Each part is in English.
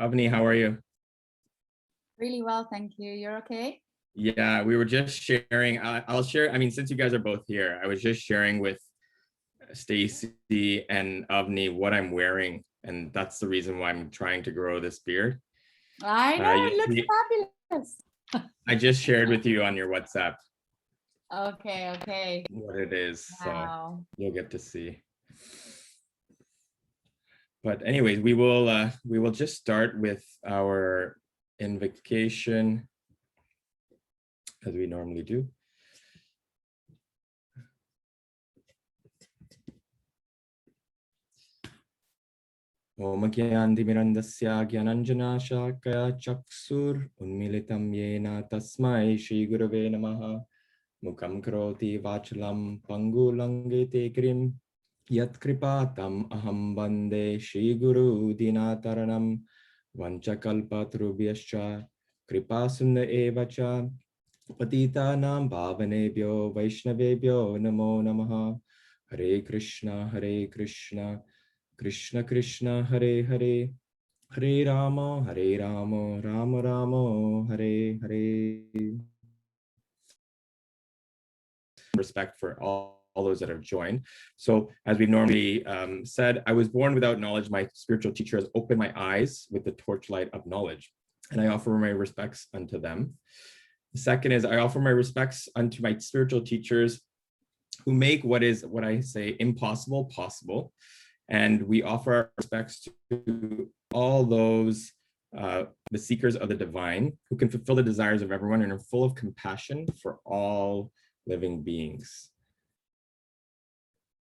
Avni, how are you? Really well, thank you. You're okay? Yeah, we were just sharing. I'll share. I mean, since you guys are both here, I was just sharing with Stacy and Avni what I'm wearing, and that's the reason why I'm trying to grow this beard. I know, it looks fabulous. I just shared with you on your WhatsApp. Okay. What it is, Wow. so you'll get to see. But anyways, we will just start with our invocation as we normally do. Om Gyantimirandasya Gyananjanashakaya Chaksur Unmilitam Yena Tasmai Shri Gurave Namaha Mukam Karoti Vachalam Pangulangete Krim Yat Kripatam Aham Bande Shri Guru Dinataranam Vanchakalpatrubhyascha Kripasunda Evacha Patitanam Bhavanebhyo Vaishnavebhyo Namo Namaha Hare Krishna Krishna Krishna Hare Hare Hare Rama Rama Rama Hare Hare. Respect for all those that have joined. So as we've normally said, I was born without knowledge. My spiritual teacher has opened my eyes with the torchlight of knowledge, and I offer my respects unto them. The second is I offer my respects unto my spiritual teachers who make what I say impossible possible. And we offer our respects to all those, the seekers of the divine, who can fulfill the desires of everyone and are full of compassion for all living beings.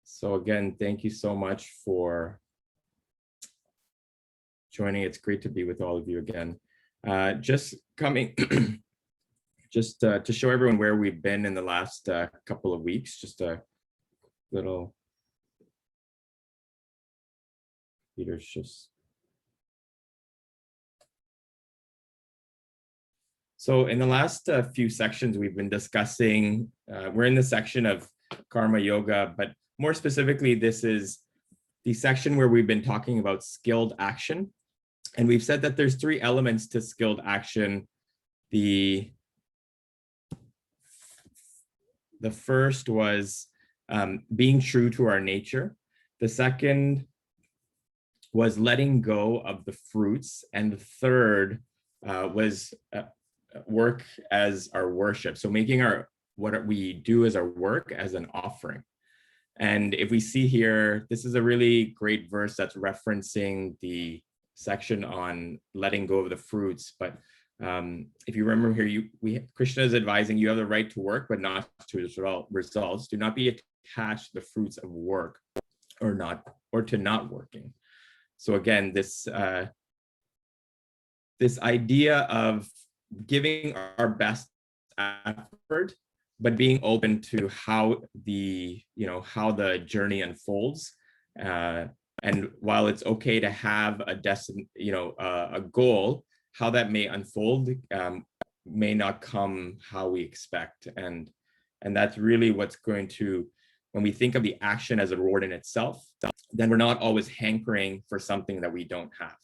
So again, thank you so much for joining. It's great to be with all of you again. Just coming, just to show everyone where we've been in the last couple of weeks, just a little, Peter's just. So in the last few sections, we've been discussing, we're in the section of Karma Yoga, but more specifically, this is the section where we've been talking about skilled action. And we've said that there's three elements to skilled action. The first was being true to our nature. The second was letting go of the fruits. And the third was work as our worship. So making what we do as our work as an offering. And if we see here, this is a really great verse that's referencing the section on letting go of the fruits. But if you remember here, Krishna is advising you have the right to work, but not to results. Do not be attached to the fruits of work or to not working. So again, this idea of giving our best effort, but being open to how the journey unfolds. And while it's okay to have a goal, how that may unfold may not come how we expect. And that's really what's going to, when we think of the action as a reward in itself, then we're not always hankering for something that we don't have.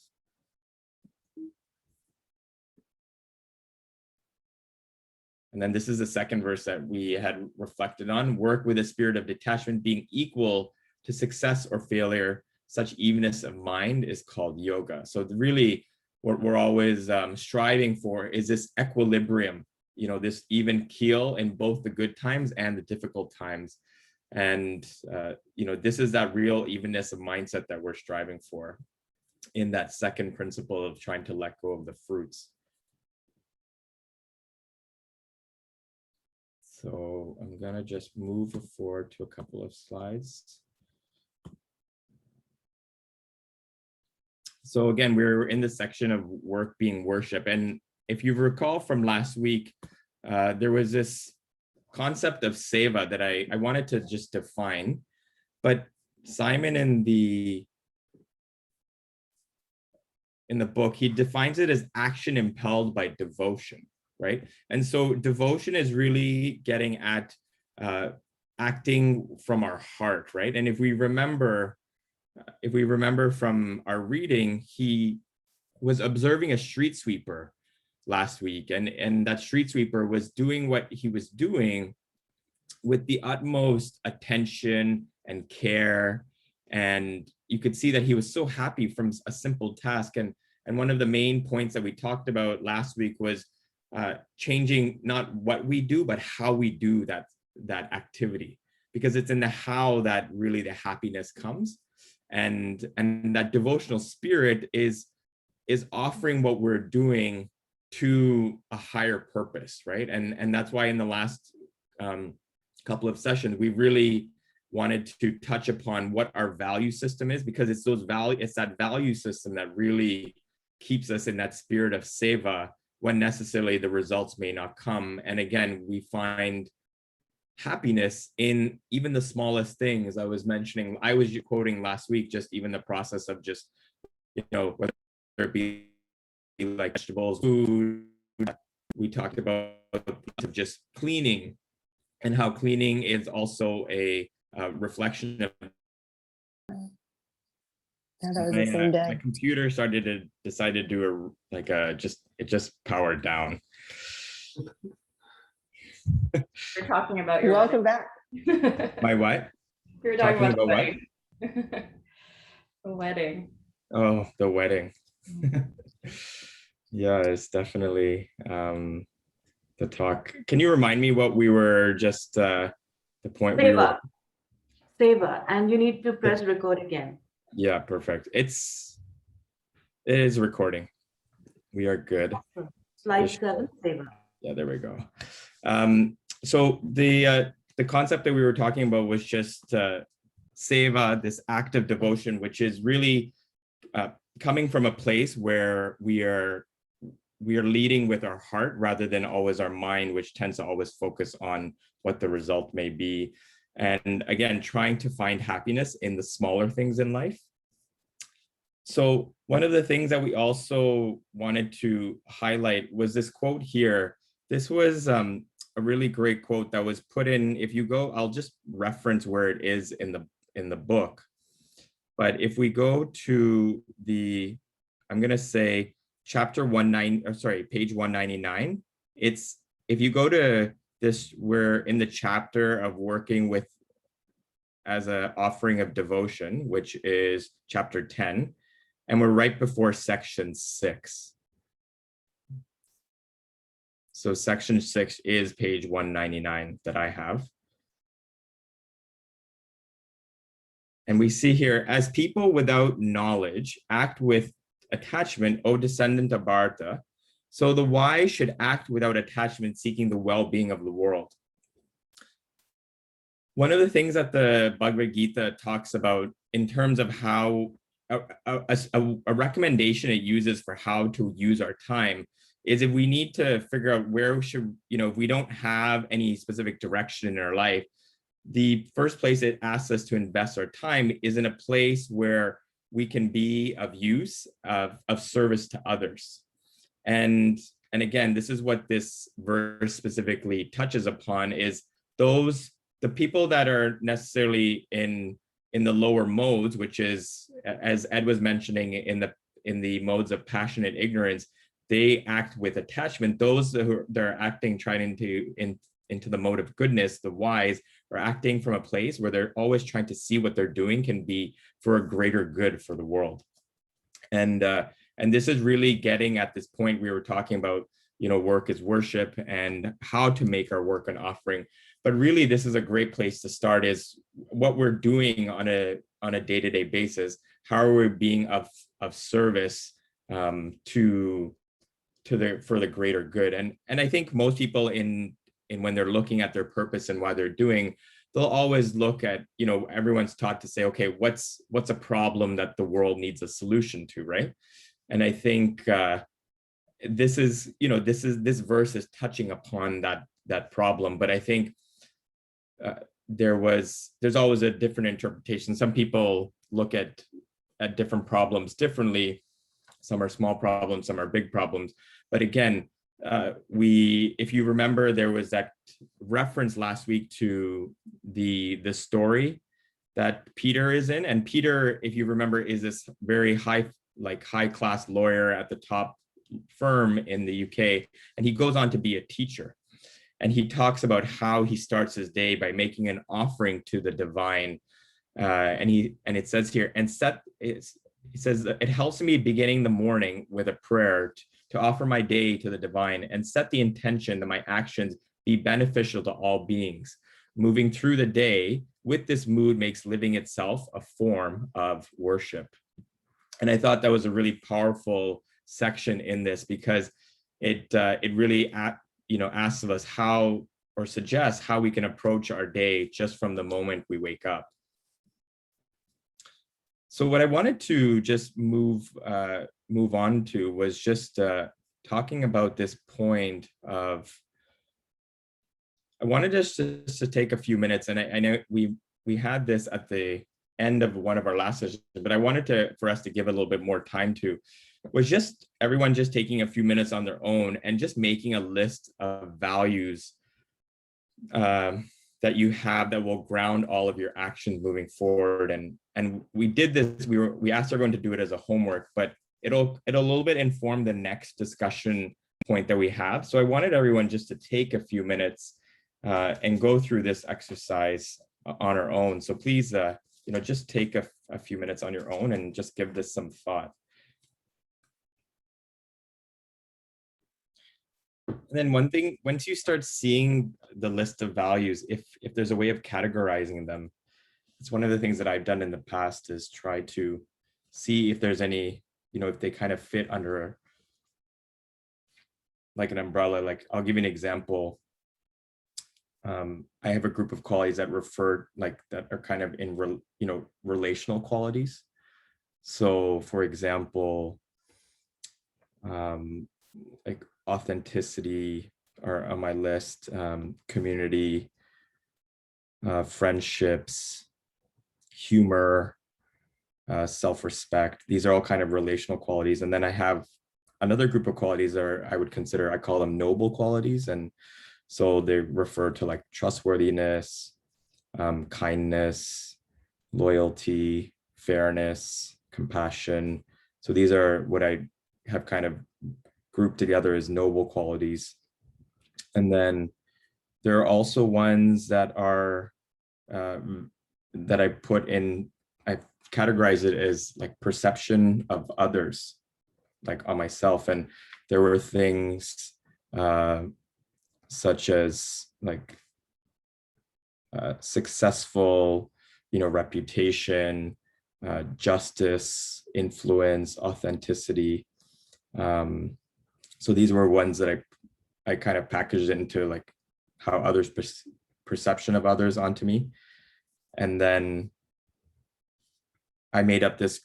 And then this is the second verse that we had reflected on. Work with a spirit of detachment being equal to success or failure. Such evenness of mind is called yoga. So really what we're always striving for is this equilibrium, this even keel in both the good times and the difficult times. And, this is that real evenness of mindset that we're striving for in that second principle of trying to let go of the fruits. So I'm gonna just move forward to a couple of slides. So again, we're in the section of work being worship. And if you recall from last week, there was this concept of seva that I wanted to just define, but Simon in the book, he defines it as action impelled by devotion. Right? And so devotion is really getting at acting from our heart, right? And if we remember from our reading, he was observing a street sweeper last week, and that street sweeper was doing what he was doing with the utmost attention and care, and you could see that he was so happy from a simple task. And one of the main points that we talked about last week was changing not what we do, but how we do that activity, because it's in the how that really the happiness comes. And that devotional spirit is offering what we're doing to a higher purpose, right? And that's why in the last couple of sessions, we really wanted to touch upon what our value system is, because it's that value system that really keeps us in that spirit of seva when necessarily the results may not come. And again, we find happiness in even the smallest things. I was quoting last week, just even the process of just, whether it be like vegetables, food. We talked about just cleaning, and how cleaning is also a reflection of my computer decided to do it just powered down. You're talking about your Welcome back. My what? You're talking about the wedding. The wedding. Oh, the wedding. Yeah, it's definitely the talk. Can you remind me what we were just the point we were? Seva, and you need to press record again. Yeah, perfect. It is recording. We are good. Slide 7, Seva. Yeah, there we go. So the concept that we were talking about was just seva, this act of devotion, which is really coming from a place where we are leading with our heart rather than always our mind, which tends to always focus on what the result may be. And again, trying to find happiness in the smaller things in life. So one of the things that we also wanted to highlight was this quote here. This was a really great quote that was put in. If you go, I'll just reference where it is in the book. But if we go to I'm going to say page 199. If you go to this, we're in the chapter of working with as an offering of devotion, which is chapter 10, and we're right before section 6. So section 6 is page 199 that I have. And we see here, as people without knowledge act with attachment, O descendant of Bharata, so the wise should act without attachment, seeking the well-being of the world. One of the things that the Bhagavad Gita talks about in terms of how a recommendation it uses for how to use our time is if we need to figure out where if we don't have any specific direction in our life, the first place it asks us to invest our time is in a place where we can be of use, of service to others. And again, this is what this verse specifically touches upon, is the people that are necessarily in the lower modes, which is, as Ed was mentioning, in the modes of passionate ignorance, they act with attachment. Those they're acting trying into the mode of goodness, the wise, are acting from a place where they're always trying to see what they're doing can be for a greater good for the world. And this is really getting at this point we were talking about, work is worship and how to make our work an offering. But really, this is a great place to start, is what we're doing on a day-to-day basis. How are we being of service for the greater good? And I think most people when they're looking at their purpose and why they're doing, they'll always look at, everyone's taught to say, okay, what's a problem that the world needs a solution to, right? And I think this verse is touching upon that problem. But I think there's always a different interpretation. Some people look at different problems differently. Some are small problems, some are big problems. But again, if you remember, there was that reference last week to the story that Peter is in. And Peter, if you remember, is this very high like high class lawyer at the top firm in the UK, and he goes on to be a teacher. And he talks about how he starts his day by making an offering to the divine. And it says here, he says that it helps me beginning the morning with a prayer to offer my day to the divine and set the intention that my actions be beneficial to all beings. Moving through the day with this mood makes living itself a form of worship. And I thought that was a really powerful section in this, because it really asks of us how, or suggests how we can approach our day just from the moment we wake up. So what I wanted to just move on to was just talking about this point of, I wanted just to take a few minutes, and I know we had this at the end of one of our last sessions, but I wanted for us to give a little bit more time to, was just everyone just taking a few minutes on their own and just making a list of values that you have that will ground all of your actions moving forward. And we did this, we asked everyone to do it as a homework, but it'll a little bit inform the next discussion point that we have. So I wanted everyone just to take a few minutes and go through this exercise on our own. So please, just take a few minutes on your own and just give this some thought. And then one thing, once you start seeing the list of values, if there's a way of categorizing them, it's one of the things that I've done in the past, is try to see if there's any, if they kind of fit under like an umbrella. Like, I'll give you an example. I have a group of qualities that that are kind of in, relational qualities. So for example, like authenticity are on my list, community, friendships, humor, self-respect. These are all kind of relational qualities. And then I have another group of qualities that I would consider, I call them noble qualities. And so they refer to like trustworthiness, kindness, loyalty, fairness, compassion. So these are what I have kind of grouped together as noble qualities. And then there are also ones that are that I put in, I categorize it as like perception of others, like on myself. And there were things such as like successful, reputation, justice, influence, authenticity. So these were ones that I kind of packaged into like how others' perception of others onto me. And then I made up this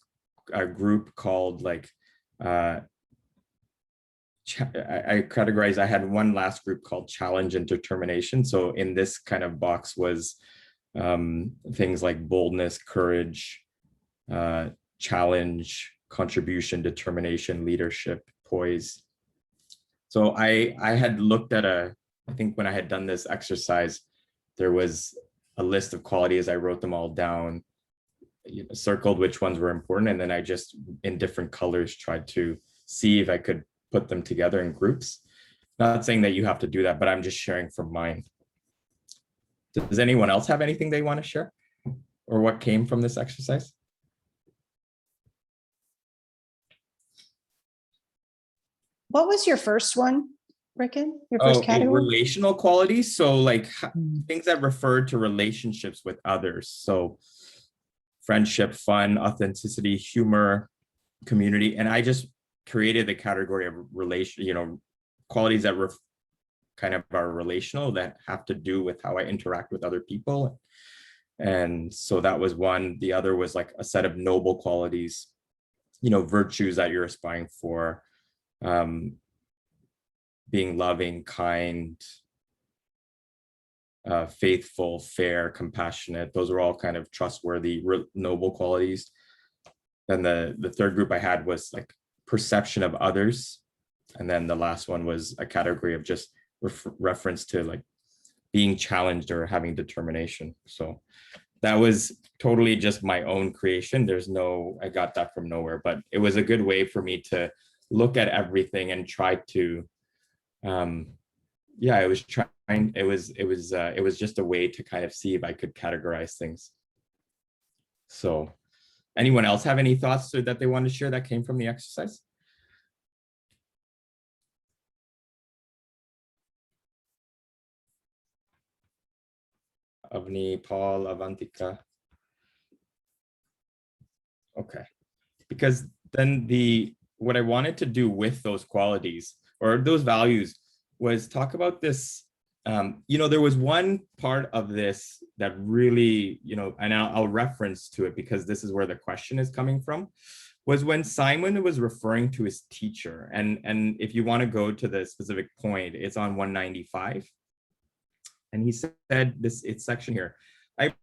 group called like, I categorized, I had one last group called challenge and determination. So in this kind of box was things like boldness, courage, challenge, contribution, determination, leadership, poise. So I had looked at I think when I had done this exercise, there was a list of qualities. I wrote them all down, circled which ones were important. And then I just, in different colors, tried to see if I could put them together in groups. Not saying that you have to do that, but I'm just sharing from mine. Does anyone else have anything they want to share, or what came from this exercise? What was your first one, Ricken? Your first category? Relational qualities. So like things that refer to relationships with others. So friendship, fun, authenticity, humor, community. And I just created the category of qualities that were kind of are relational, that have to do with how I interact with other people. And so that was one. The other was like a set of noble qualities, virtues that you're aspiring for. Being loving, kind, faithful, fair, compassionate. Those are all kind of trustworthy, noble qualities. Then the third group I had was like perception of others. And then the last one was a category of just reference to like being challenged or having determination. So that was totally just my own creation. I got that from nowhere, but it was a good way for me to look at everything and try to, yeah, it was just a way to kind of see if I could categorize things. So anyone else have any thoughts that they want to share that came from the exercise? Avni, Paul, Avantika. Okay, because then what I wanted to do with those qualities or those values was talk about this. There was one part of this that really, and I'll reference to it because this is where the question is coming from, was when Simon was referring to his teacher. And if you want to go to the specific point, it's on 195. And he said it's section here. I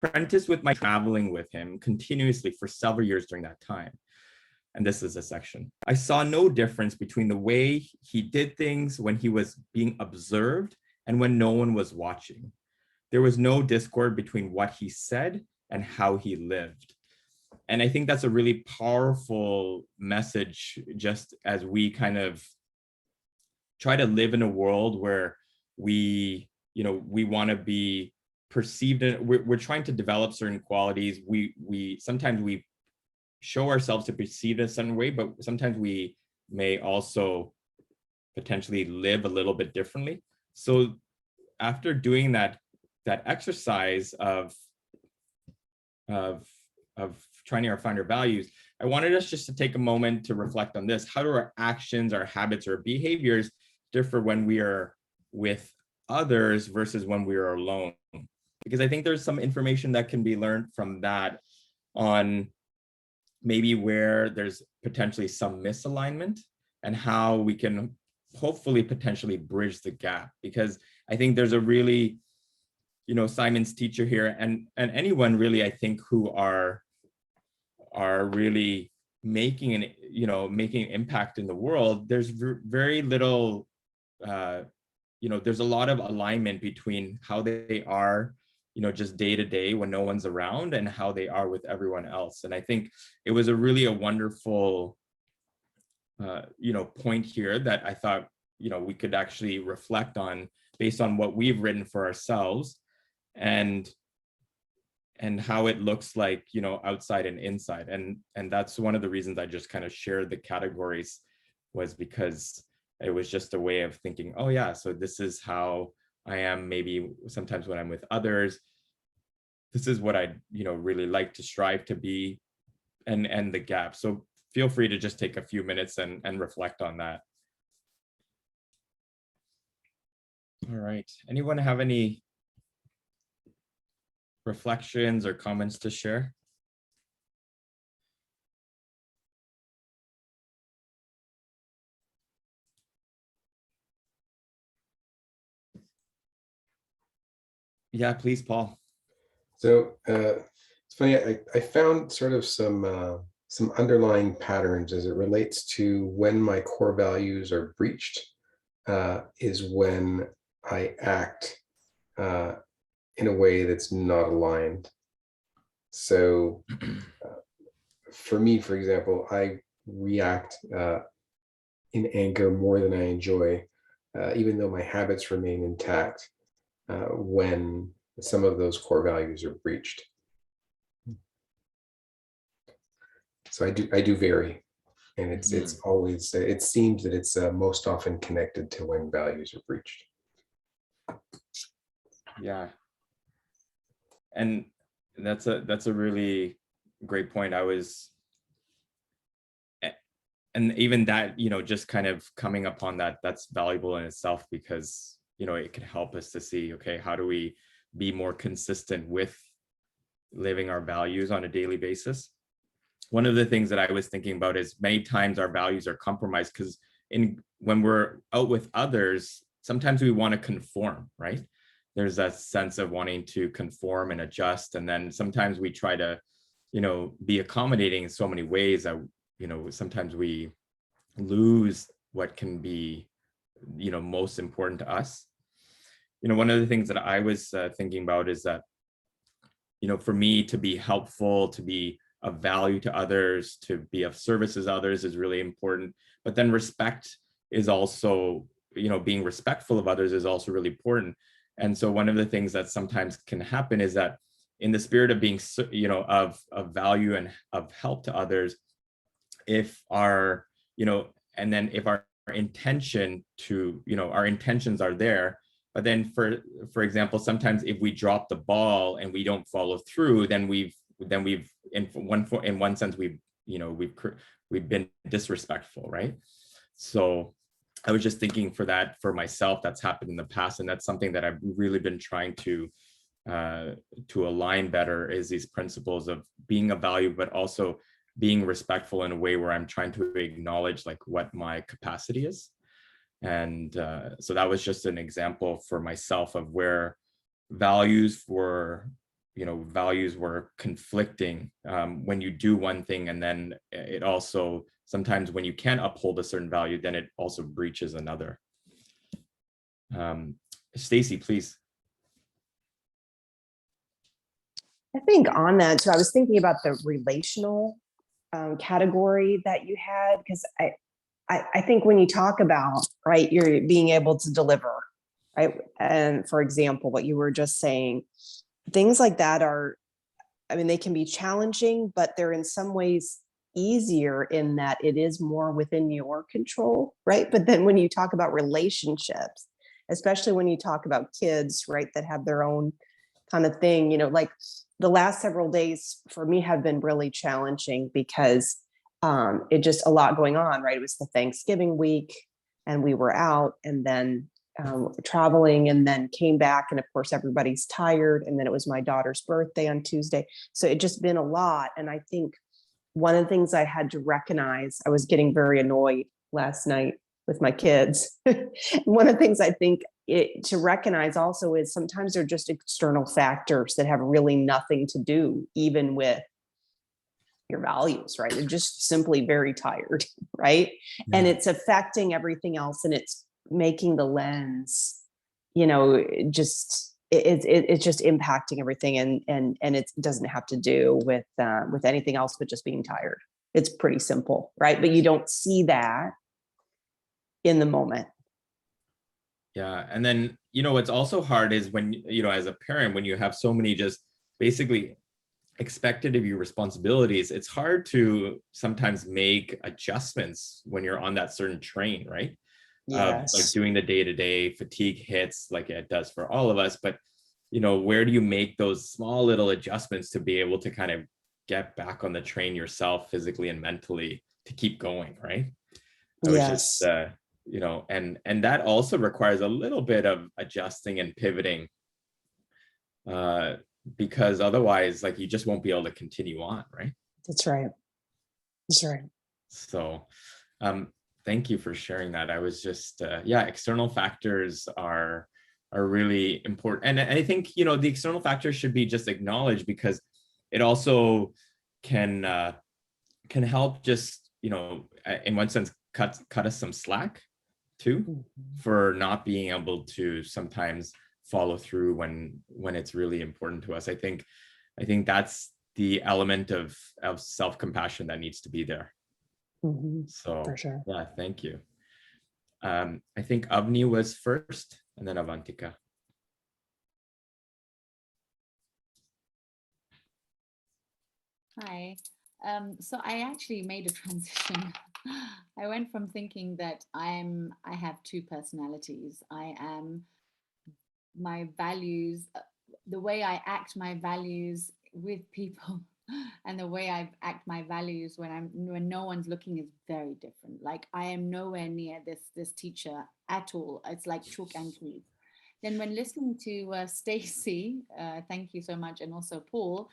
apprenticed with my traveling with him continuously for several years during that time. And this is a section. I saw no difference between the way he did things when he was being observed and when no one was watching. There was no discord between what he said and how he lived. And I think that's a really powerful message, just as we kind of try to live in a world where we want to be perceived. We're trying to develop certain qualities. Sometimes we show ourselves to perceive a certain way, but sometimes we may also potentially live a little bit differently. So after doing that exercise of trying to find our values, I wanted us just to take a moment to reflect on this. How do our actions, our habits, or behaviors differ when we are with others versus when we are alone? Because I think there's some information that can be learned from that on maybe where there's potentially some misalignment and how we can hopefully potentially bridge the gap. Because I think there's a really, Simon's teacher here and anyone really, I think, who are really making an impact in the world, there's very little, there's a lot of alignment between how they are, just day to day when no one's around and how they are with everyone else. And I think it was a wonderful, point here that I thought, we could actually reflect on based on what we've written for ourselves and how it looks like, outside and inside. And that's one of the reasons I just kind of shared the categories, was because it was just a way of thinking, oh yeah, so this is how I am maybe sometimes when I'm with others. This is what I, really like to strive to be, and the gap. So feel free to just take a few minutes and reflect on that. All right. Anyone have any reflections or comments to share? Yeah, please, Paul. So it's funny, I found sort of some underlying patterns as it relates to when my core values are breached, is when I act in a way that's not aligned. So for me, for example, I react in anger more than I enjoy, even though my habits remain intact, when some of those core values are breached. So I do vary, and it's always, it seems that it's most often connected to when values are breached. Yeah. And that's a really great point. And even that, just kind of coming upon that's valuable in itself, because, it can help us to see, okay, how do we be more consistent with living our values on a daily basis? One of the things that I was thinking about is many times our values are compromised because when we're out with others, sometimes we want to conform, right? There's that sense of wanting to conform and adjust. And then sometimes we try to, be accommodating in so many ways that, sometimes we lose what can be, most important to us. one of the things that I was thinking about is that, for me to be helpful, to be of value to others, to be of service to others is really important. But then respect is also, being respectful of others is also really important. And so one of the things that sometimes can happen is that in the spirit of being, of value and of help to others, if our, and then if our intention to, our intentions are there, but then for example, sometimes if we drop the ball and we don't follow through, then we've in one sense we've been disrespectful, right? So I was just thinking for myself, that's happened in the past, and that's something that I've really been trying to align better, is these principles of being of value, but also being respectful in a way where I'm trying to acknowledge like what my capacity is. And so that was just an example for myself of where values were conflicting when you do one thing, and then it also sometimes when you can't uphold a certain value, then it also breaches another. Stacy, please. I think on that, so I was thinking about the relational category that you had, because I think when you talk about, right, you're being able to deliver, right? And for example, what you were just saying, things like that are, I mean, they can be challenging, but they're in some ways easier in that it is more within your control, right? But then when you talk about relationships, especially when you talk about kids, right, that have their own kind of thing, like the last several days for me have been really challenging because it just a lot going on, right? It was the Thanksgiving week and we were out, and then traveling, and then came back, and of course everybody's tired, and then it was my daughter's birthday on Tuesday, so it just been a lot. And I think one of the things I had to recognize, I was getting very annoyed last night with my kids. One of the things I think to recognize also is sometimes they're just external factors that have really nothing to do even with your values, right? They're just simply very tired, right? Yeah. And it's affecting everything else, and it's making the lens, just it's just impacting everything, and it doesn't have to do with anything else but just being tired. It's pretty simple, right? But you don't see that in the moment. Yeah. And then, what's also hard is when, as a parent, when you have so many just basically expected of you responsibilities, it's hard to sometimes make adjustments when you're on that certain train, right? Yes. Like doing the day-to-day, fatigue hits like it does for all of us. But, where do you make those small little adjustments to be able to kind of get back on the train yourself physically and mentally to keep going, right? I was just, and that also requires a little bit of adjusting and pivoting, because otherwise, like, you just won't be able to continue on, right? That's right. That's right. So, thank you for sharing that. I was just, external factors are really important, and I think the external factors should be just acknowledged, because it also can help just in one sense cut us some slack too, for not being able to sometimes follow through when it's really important to us. I think that's the element of self-compassion that needs to be there. So For sure. yeah, thank you. I think Avni was first, and then Avantika. Hi. So I actually made a transition. I went from thinking that I have two personalities. I am my values, the way I act my values with people, and the way I act my values when no one's looking is very different. Like, I am nowhere near this teacher at all. It's like chalk and cheese. Then when listening to Stacy, thank you so much, and also Paul,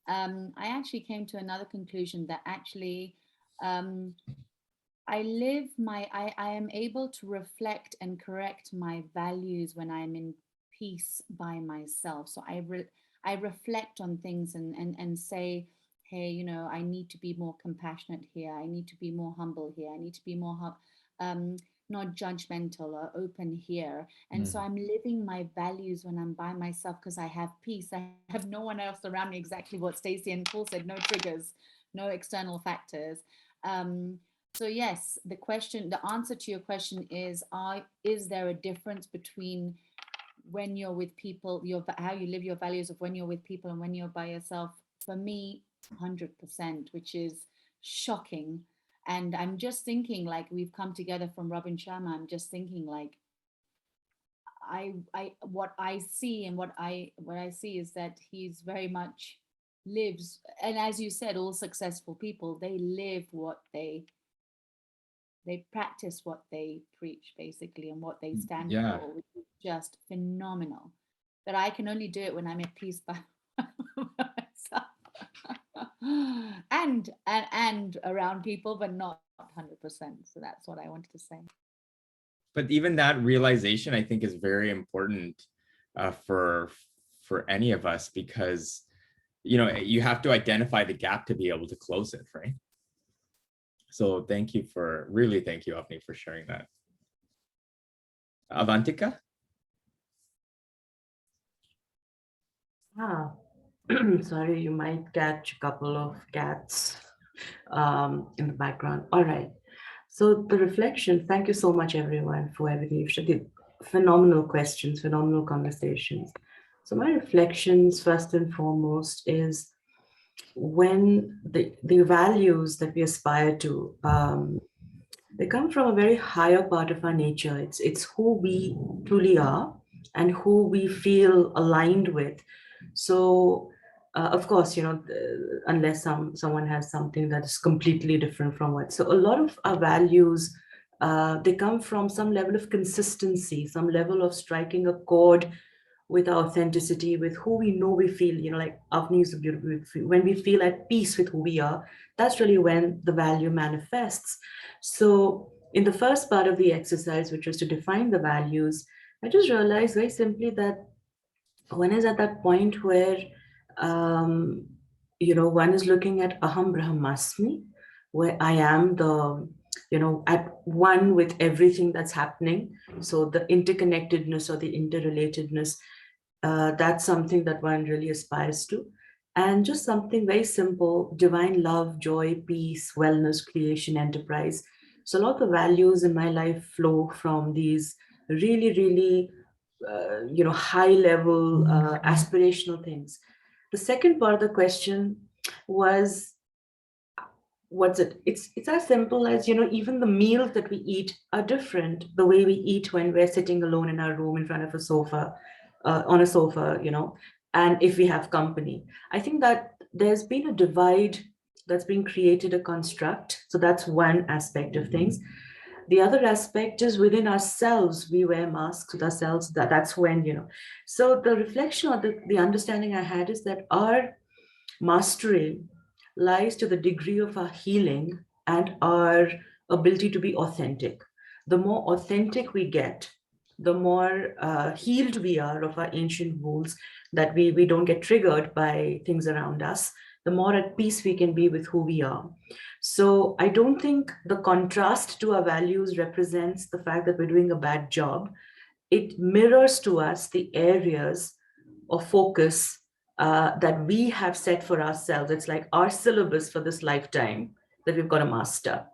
I actually came to another conclusion, that actually I am able to reflect and correct my values when I'm in peace by myself. So I reflect on things and say, hey, I need to be more compassionate here. I need to be more humble here. I need to be more not judgmental or open here. And so Mm. I'm living my values when I'm by myself because I have peace. I have no one else around me, exactly what Stacey and Paul said, no triggers, no external factors. So yes, the answer to your question is there a difference between when you're with people, how you live your values of when you're with people and when you're by yourself? For me, 100%, which is shocking. And I'm just thinking, like, we've come together from Robin Sharma. I'm just thinking, like, what I see and what I see is that he's very much lives, and as you said, all successful people, they live what they practice what they preach, basically, and what they stand Yeah. for, which is just phenomenal. But I can only do it when I'm at peace by myself. and around people, but not 100%. So that's what I wanted to say. But even that realization, I think, is very important for any of us, because you have to identify the gap to be able to close it, right? So thank you, Avni, for sharing that. Avantika? Sorry, you might catch a couple of cats in the background. All right. So the reflection, thank you so much, everyone, for everything you've shared. Phenomenal questions, phenomenal conversations. So my reflections, first and foremost, is when the values that we aspire to, they come from a very higher part of our nature. It's who we truly are and who we feel aligned with. So, of course, unless someone has something that is completely different from what. So a lot of our values, they come from some level of consistency, some level of striking a chord with our authenticity, with who we know we feel, like Avni is beautiful. When we feel at peace with who we are, that's really when the value manifests. So in the first part of the exercise, which was to define the values, I just realized very simply that one is at that point where, one is looking at Aham Brahmasmi, where I am at one with everything that's happening. So the interconnectedness or the interrelatedness, that's something that one really aspires to. And just something very simple: divine love, joy, peace, wellness, creation, enterprise. So a lot of the values in my life flow from these really, really, high level aspirational things. The second part of the question was, what's it? It's as simple as, even the meals that we eat are different. The way we eat when we're sitting alone in our room in front of a sofa, on a sofa, and if we have company. I think that there's been a divide that's been created, a construct. So that's one aspect of things. The other aspect is within ourselves. We wear masks with ourselves. That's when, So the reflection or the understanding I had is that our mastery lies to the degree of our healing and our ability to be authentic. The more authentic we get, the more healed we are of our ancient wounds, that we don't get triggered by things around us, the more at peace we can be with who we are. So I don't think the contrast to our values represents the fact that we're doing a bad job. It mirrors to us the areas of focus that we have set for ourselves. It's like our syllabus for this lifetime that we've got to master.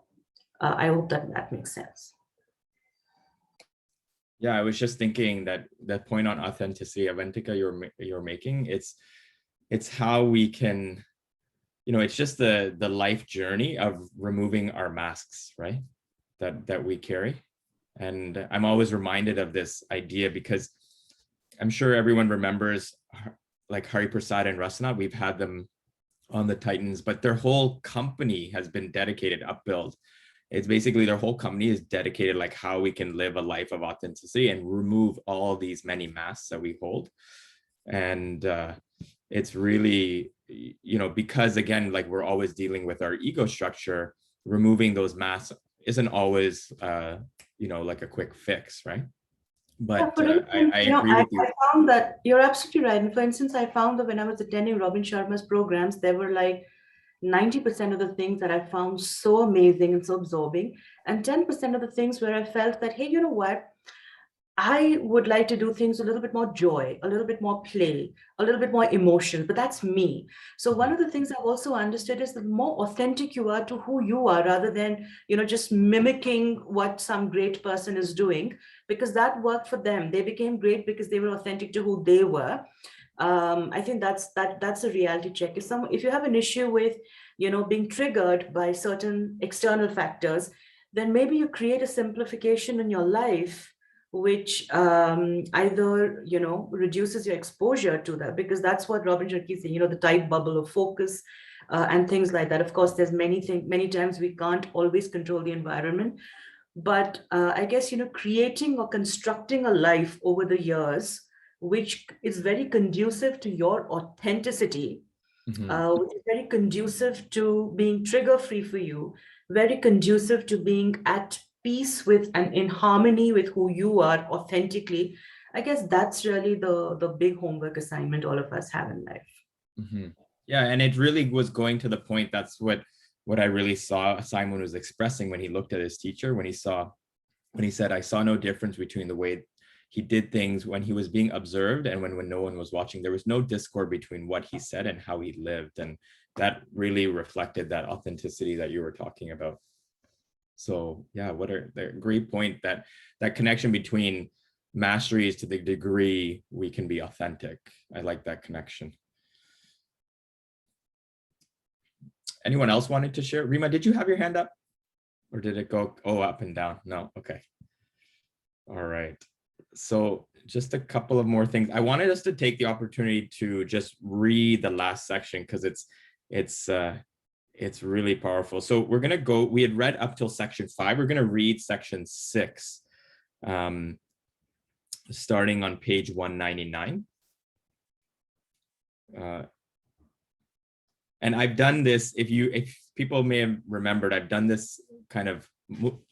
I hope that makes sense. Yeah, I was just thinking that point on authenticity, Avantika, you're making, it's how we can, it's just the life journey of removing our masks, right? That we carry. And I'm always reminded of this idea because I'm sure everyone remembers like Hari Prasad and Rasana. We've had them on the Titans, but their whole company has been dedicated, Upbuild. It's basically their whole company is dedicated like how we can live a life of authenticity and remove all these many masks that we hold. And it's really, because again, like we're always dealing with our ego structure, removing those masks isn't always, like a quick fix, right? But I agree with you. I found that you're absolutely right. And for instance, I found that when I was attending Robin Sharma's programs, there were like 90% of the things that I found so amazing and so absorbing, and 10% of the things where I felt that, hey, you know what? I would like to do things a little bit more joy, a little bit more play, a little bit more emotion, but that's me. So one of the things I've also understood is the more authentic you are to who you are, rather than, just mimicking what some great person is doing, because that worked for them. They became great because they were authentic to who they were. I think that's a reality check. If you have an issue with, being triggered by certain external factors, then maybe you create a simplification in your life which either reduces your exposure to that, because that's what Robin Sharkey is saying, the tight bubble of focus and things like that. Of course, there's many times we can't always control the environment, but I guess creating or constructing a life over the years which is very conducive to your authenticity, which is very conducive to being trigger free for you, very conducive to being at peace with and in harmony with who you are authentically. I guess that's really the big homework assignment all of us have in life. Yeah, and it really was going to the point. That's what I really saw Simon was expressing when he looked at his teacher, when he said, I saw no difference between the way he did things when he was being observed and when no one was watching. There was no discord between what he said and how he lived. And that really reflected that authenticity that you were talking about. So yeah, what a great point, that connection between mastery is to the degree we can be authentic. I like that connection. Anyone else wanted to share? Rima, did you have your hand up? Or did it go up and down? No, okay. All right. So just a couple of more things. I wanted us to take the opportunity to just read the last section because it's really powerful. So we're going to go, we had read up till section 5. We're going to read section 6, starting on page 199. And I've done this, if people may have remembered, I've done this kind of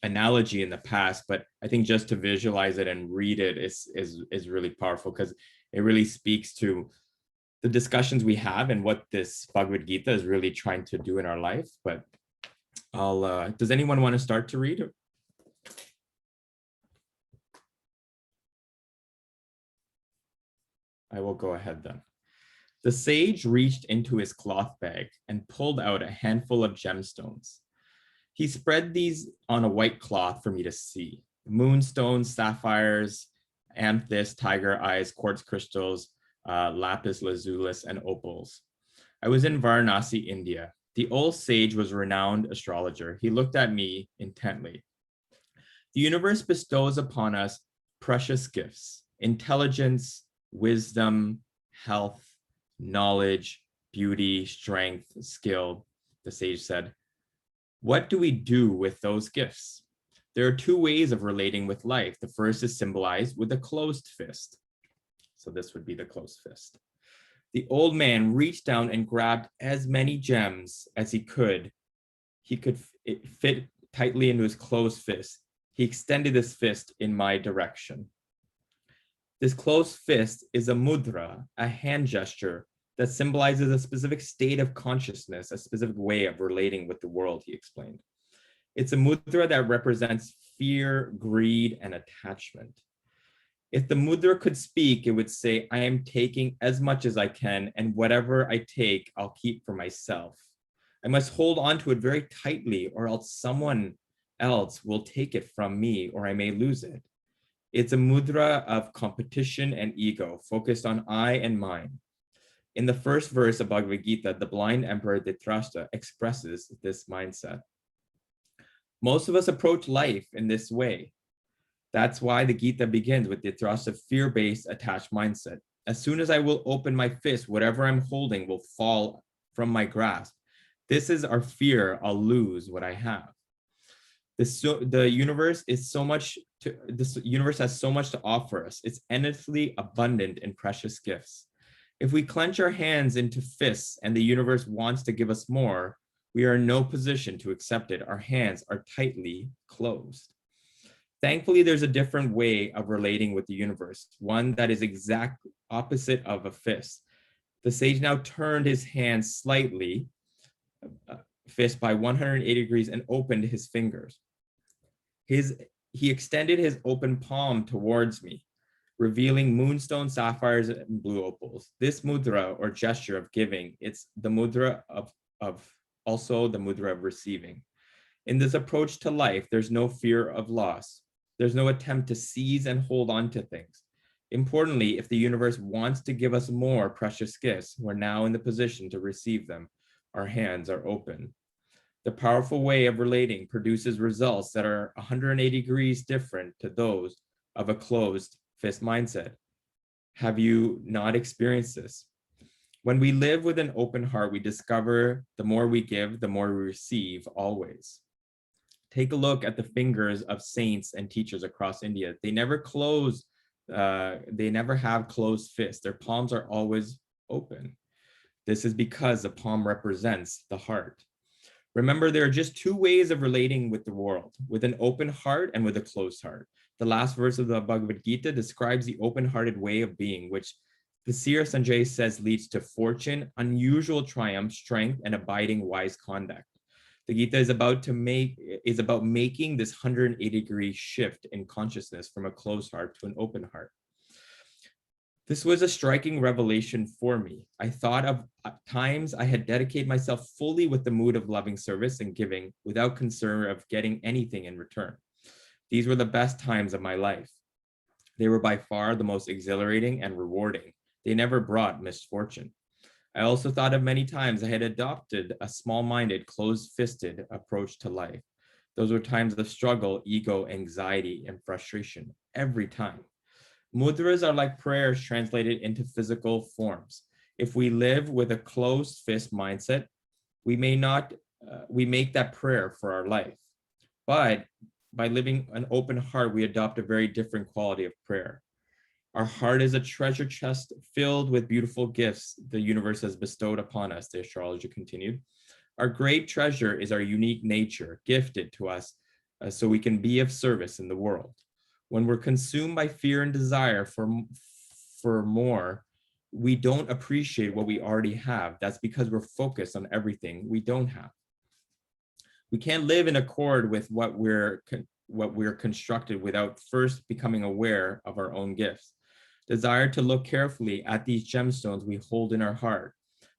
analogy in the past, but I think just to visualize it and read it is really powerful, because it really speaks to the discussions we have and what this Bhagavad Gita is really trying to do in our life. But does anyone want to start to read? I will go ahead then. The sage reached into his cloth bag and pulled out a handful of gemstones. He spread these on a white cloth for me to see: moonstones, sapphires, amethyst, tiger eyes, quartz crystals, lapis lazuli, and opals. I was in Varanasi, India. The old sage was a renowned astrologer. He looked at me intently. The universe bestows upon us precious gifts: intelligence, wisdom, health, knowledge, beauty, strength, skill, the sage said. What do we do with those gifts? There are two ways of relating with life. The first is symbolized with a closed fist. So this would be the closed fist. The old man reached down and grabbed as many gems as he could. It fit tightly into his closed fist. He extended his fist in my direction. This closed fist is a mudra, a hand gesture that symbolizes a specific state of consciousness, a specific way of relating with the world, he explained. It's a mudra that represents fear, greed, and attachment. If the mudra could speak, it would say, I am taking as much as I can, and whatever I take, I'll keep for myself. I must hold on to it very tightly, or else someone else will take it from me, or I may lose it. It's a mudra of competition and ego, focused on I and mine. In the first verse of Bhagavad Gita, the blind emperor Dhritarashtra expresses this mindset. Most of us approach life in this way. That's why the Gita begins with Dhritarashtra's fear-based attached mindset. As soon as I will open my fist, whatever I'm holding will fall from my grasp. This is our fear, I'll lose what I have. The universe has so much to offer us. It's endlessly abundant in precious gifts. If we clench our hands into fists and the universe wants to give us more, we are in no position to accept it. Our hands are tightly closed. Thankfully, there's a different way of relating with the universe, one that is exact opposite of a fist. The sage now turned his hands slightly fist by 180 degrees and opened his fingers. He extended his open palm towards me, revealing moonstone, sapphires, and blue opals. This mudra, or gesture of giving, it's the mudra of also the mudra of receiving. In this approach to life, there's no fear of loss. There's no attempt to seize and hold on to things. Importantly, if the universe wants to give us more precious gifts, we're now in the position to receive them. Our hands are open. The powerful way of relating produces results that are 180 degrees different to those of a closed fist mindset. Have you not experienced this? When we live with an open heart, we discover the more we give, the more we receive always. Take a look at the fingers of saints and teachers across India. They never close, they never have closed fists. Their palms are always open. This is because the palm represents the heart. Remember, there are just two ways of relating with the world, with an open heart and with a closed heart. The last verse of the Bhagavad Gita describes the open-hearted way of being, which the seer Sanjay says leads to fortune, unusual triumph, strength, and abiding wise conduct. The Gita is about making this 180-degree shift in consciousness from a closed heart to an open heart. This was a striking revelation for me. I thought of times I had dedicated myself fully with the mood of loving service and giving without concern of getting anything in return. These were the best times of my life. They were by far the most exhilarating and rewarding. They never brought misfortune. I also thought of many times I had adopted a small-minded, closed-fisted approach to life. Those were times of struggle, ego, anxiety, and frustration every time. Mudras are like prayers translated into physical forms. If we live with a closed fist mindset, we make that prayer for our life. But by living an open heart, we adopt a very different quality of prayer. Our heart is a treasure chest filled with beautiful gifts the universe has bestowed upon us, the astrologer continued. Our great treasure is our unique nature, gifted to us so we can be of service in the world. When we're consumed by fear and desire for more, we don't appreciate what we already have. That's because we're focused on everything we don't have. We can't live in accord with what we're constructed without first becoming aware of our own gifts. Desire to look carefully at these gemstones we hold in our heart.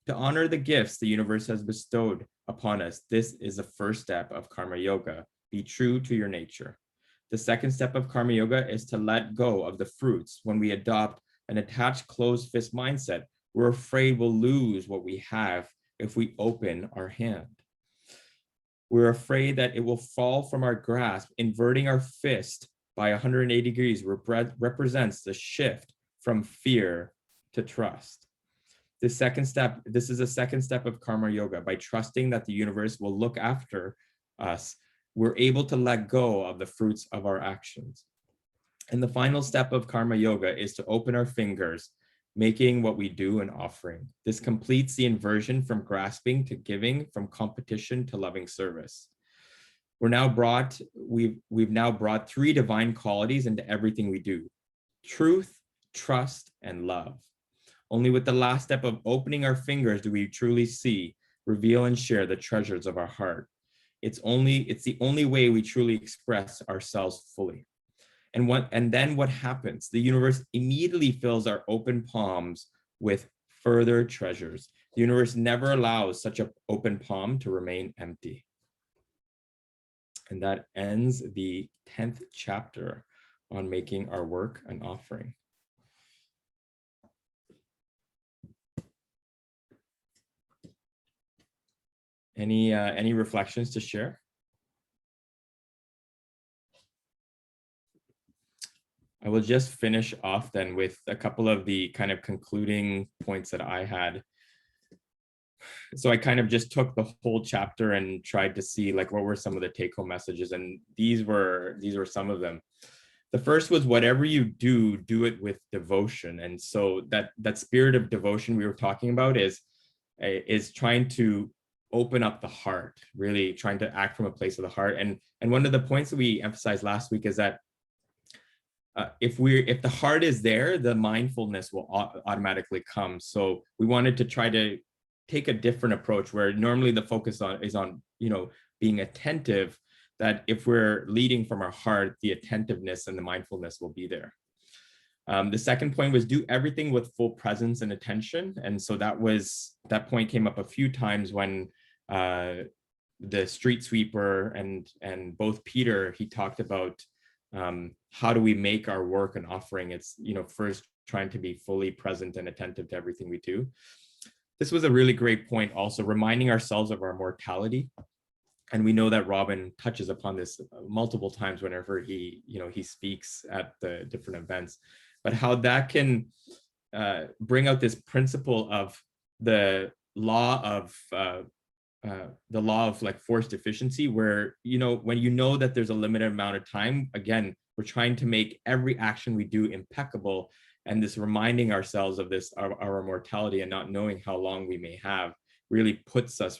To honor the gifts the universe has bestowed upon us, this is the first step of Karma Yoga. Be true to your nature. The second step of Karma Yoga is to let go of the fruits. When we adopt an attached closed fist mindset, we're afraid we'll lose what we have if we open our hand. We're afraid that it will fall from our grasp. Inverting our fist by 180 degrees represents the shift from fear to trust. This is a second step of Karma Yoga. By trusting that the universe will look after us, we're able to let go of the fruits of our actions. And the final step of Karma Yoga is to open our fingers, making what we do an offering. This completes the inversion from grasping to giving, from competition to loving service. We've now brought three divine qualities into everything we do: truth, trust, and love. Only with the last step of opening our fingers do we truly see, reveal, and share the treasures of our heart. It's the only way we truly express ourselves fully. And then what happens? The universe immediately fills our open palms with further treasures. The universe never allows such an open palm to remain empty. And that ends the 10th chapter on making our work an offering. Any reflections to share? I will just finish off then with a couple of the kind of concluding points that I had. So I kind of just took the whole chapter and tried to see like what were some of the take-home messages, and these were some of them. The first was, whatever you do, do it with devotion. And so that spirit of devotion we were talking about is trying to open up the heart, really trying to act from a place of the heart. And one of the points that we emphasized last week is that if the heart is there, the mindfulness will automatically come. So we wanted to try to take a different approach where normally the focus is on, being attentive, that if we're leading from our heart, the attentiveness and the mindfulness will be there. The second point was do everything with full presence and attention. And so that point came up a few times when the street sweeper and both Peter, he talked about how do we make our work an offering? It's, first trying to be fully present and attentive to everything we do. This was a really great point also, reminding ourselves of our mortality. And we know that Robin touches upon this multiple times whenever he speaks at the different events, but how that can bring out this principle of the law of like forced efficiency, where, when that there's a limited amount of time, again, we're trying to make every action we do impeccable. And this reminding ourselves of this, our mortality, and not knowing how long we may have, really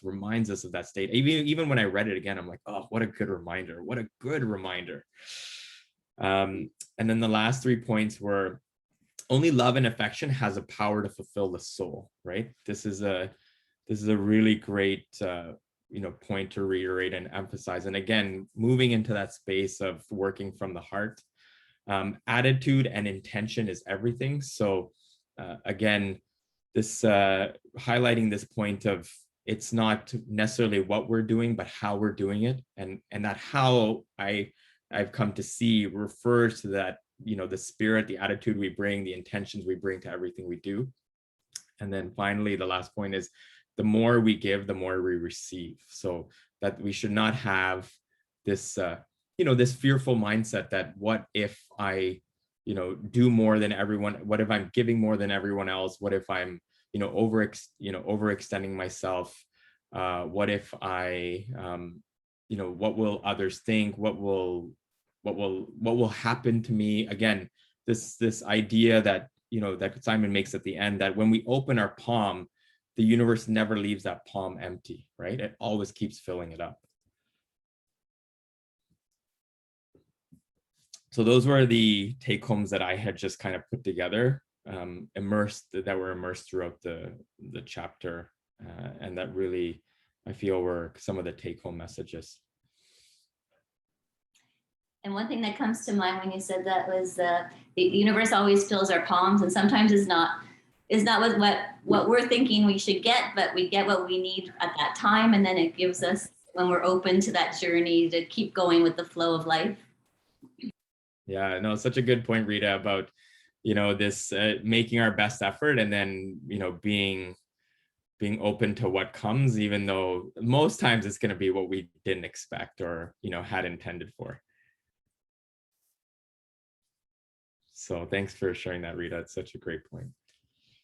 reminds us of that state. Even when I read it again, I'm like, oh, what a good reminder. What a good reminder. And then the last 3 points were only love and affection has a power to fulfill the soul, right? This is a really great, point to reiterate and emphasize. And again, moving into that space of working from the heart, attitude and intention is everything. So again, this highlighting this point of it's not necessarily what we're doing, but how we're doing it. And that how I've come to see refers to that, the spirit, the attitude we bring, the intentions we bring to everything we do. And then finally, the last point is the more we give, the more we receive. So that we should not have this, this fearful mindset that what if I, do more than everyone? What if I'm giving more than everyone else? What if I'm, overextending myself? What if I, what will others think? What will happen to me? Again, this idea that, that Simon makes at the end, that when we open our palm, the universe never leaves that palm empty, right? It always keeps filling it up. So those were the take homes that I had just kind of put together, immersed throughout the chapter, and that really, I feel, were some of the take home messages. And one thing that comes to mind when you said that was the universe always fills our palms, and sometimes is not what we're thinking we should get, but we get what we need at that time, and then it gives us, when we're open to that journey, to keep going with the flow of life. Yeah, no, such a good point, Rita, about this making our best effort, and then being open to what comes, even though most times it's going to be what we didn't expect or had intended for. So thanks for sharing that, Rita. It's such a great point.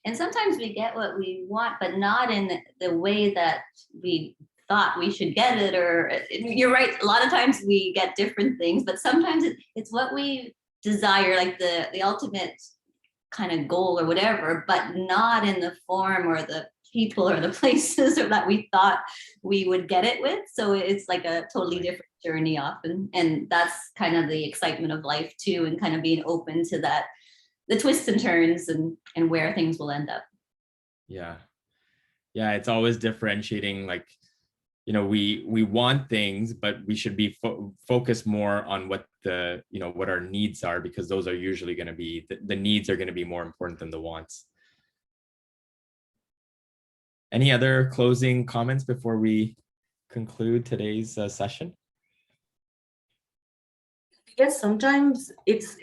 And sometimes we get what we want, but not in the way that we thought we should get it. Or you're right, a lot of times we get different things, but sometimes it's what we desire, like the ultimate kind of goal or whatever, but not in the form or the people or the places or that we thought we would get it with. So it's like a totally different journey often. And that's kind of the excitement of life too, and kind of being open to that, the twists and turns and where things will end up. Yeah. It's always differentiating, like, we want things, but we should be focused more on what what our needs are, because those are usually going to be, the needs are going to be more important than the wants. Any other closing comments before we conclude today's session? Yes, sometimes it's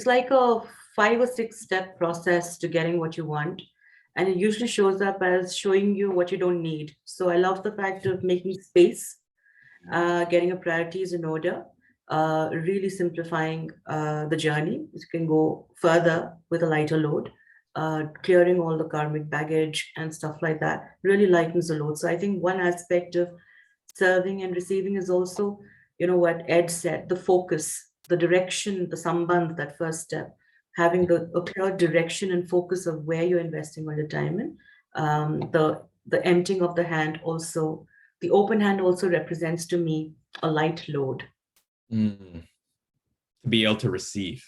like a 5 or 6 step process to getting what you want. And it usually shows up as showing you what you don't need. So I love the fact of making space, getting your priorities in order, really simplifying the journey. You can go further with a lighter load, clearing all the karmic baggage and stuff like that really lightens the load. So I think one aspect of serving and receiving is also, what Ed said, the focus, the direction, the sambandh, that first step. Having a clear direction and focus of where you're investing all your time in. The emptying of the hand also, the open hand also represents to me a light load. To be able to receive.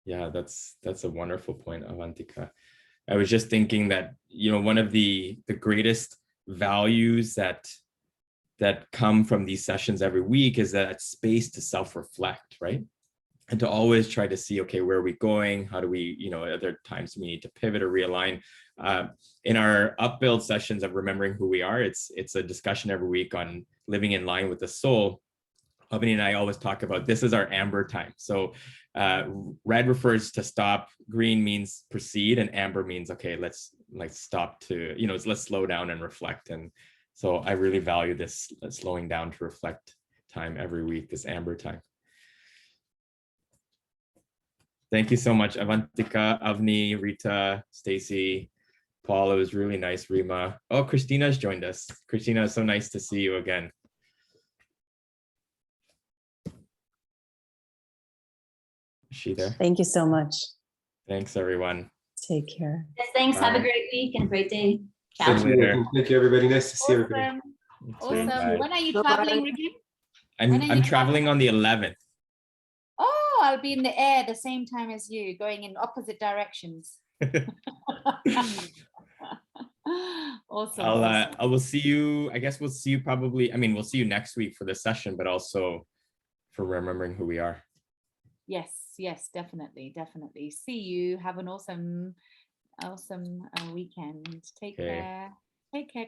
Yeah, that's a wonderful point, Avantika. I was just thinking that, you know, one of the greatest values that come from these sessions every week is that space to self-reflect, right? And to always try to see, okay, where are we going? How do we, you know, are there times we need to pivot or realign? In our upbuild sessions of remembering who we are, it's a discussion every week on living in line with the soul. Avani and I always talk about this is our amber time. So red refers to stop, green means proceed, and amber means, okay, let's stop to, you know, let's slow down and reflect. And so I really value this slowing down to reflect time every week, this amber time. Thank you so much, Avantika, Avni, Rita, Stacy, Paul. It was really nice. Rima. Oh, Christina's joined us. Christina, it's so nice to see you again. Is she there? Thank you so much. Thanks, everyone. Take care. Yes, thanks. Have a Bye. great week and great day. Ciao. Thank you, Later. thank you, everybody. Nice to see everybody. Awesome. You too. Awesome. Bye. When are you Bye-bye. traveling, Ricky? When are I'm you traveling on the 11th. Oh, I'll be in the air the same time as you, going in opposite directions. Awesome. awesome. I will see you. I guess we'll see you probably. I mean, we'll see you next week for the session, but also for remembering who we are. Yes, yes, definitely, definitely. See you. Have an awesome weekend. Take Okay. care. Take care,